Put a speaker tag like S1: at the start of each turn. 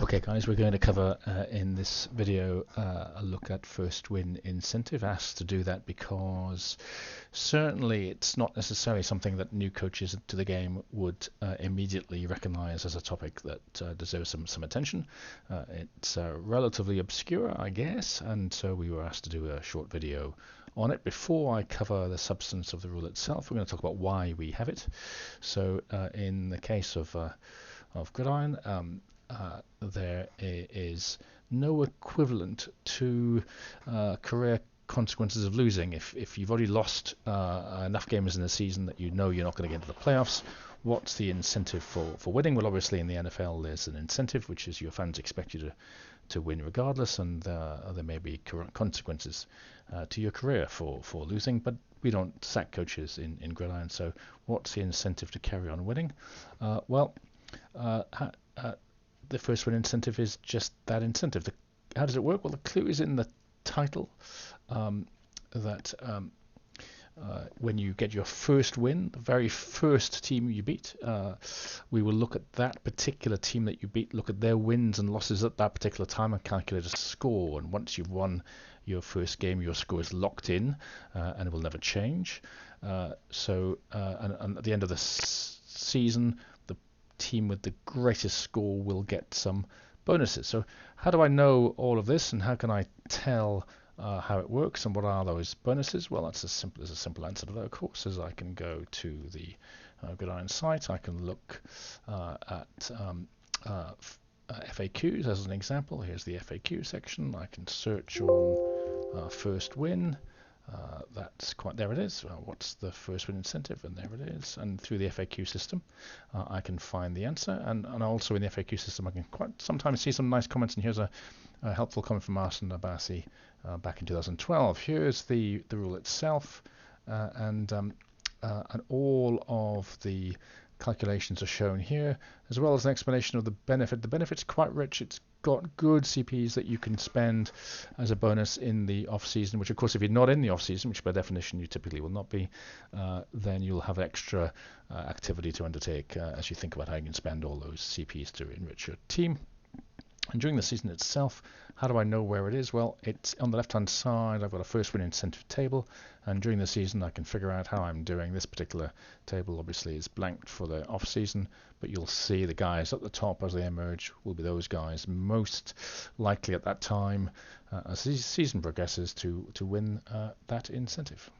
S1: Okay guys, we're going to cover in this video a look at first win incentive. Asked to do that because certainly it's not necessarily something that new coaches to the game would immediately recognize as a topic that deserves some attention. It's relatively obscure, I guess, and so we were asked to do a short video on it. Before I cover the substance of the rule itself, we're going to talk about why we have it. So in the case of Gridiron, there is no equivalent to career consequences of losing. If you've already lost enough games in the season that you know you're not going to get into the playoffs, what's the incentive for winning? Well, obviously in the NFL there's an incentive, which is your fans expect you to win regardless, and there may be consequences to your career for losing, but we don't sack coaches in Gridiron. So what's the incentive to carry on winning? The first win incentive is just that incentive. How does it work? Well, the clue is in the title, that when you get your first win, the very first team you beat, we will look at that particular team that you beat, look at their wins and losses at that particular time and calculate a score. And once you've won your first game, your score is locked in and it will never change. And at the end of the season, team with the greatest score will get some bonuses. So how do I know all of this, and how can I tell how it works and what are those bonuses? Well, that's as simple answer to that, of course, as I can go to the Gridiron site. I can look at FAQs as an example. Here's the FAQ section. I can search on first win. There it is. What's the first win incentive? And there it is. And through the FAQ system, I can find the answer. And also in the FAQ system, I can quite sometimes see some nice comments. And here's a helpful comment from Martin Abassi back in 2012. Here's the rule itself, and all of the calculations are shown here, as well as an explanation of the benefit. The benefit's quite rich. It's got good CPs that you can spend as a bonus in the off season, which of course if you're not in the off season, which by definition you typically will not be, then you'll have extra activity to undertake as you think about how you can spend all those CPs to enrich your team. And during the season itself, how do I know where it is? Well, it's on the left-hand side. I've got a first win incentive table, and during the season I can figure out how I'm doing. This particular table obviously is blanked for the off-season, but you'll see the guys at the top as they emerge will be those guys most likely at that time as the season progresses to win that incentive.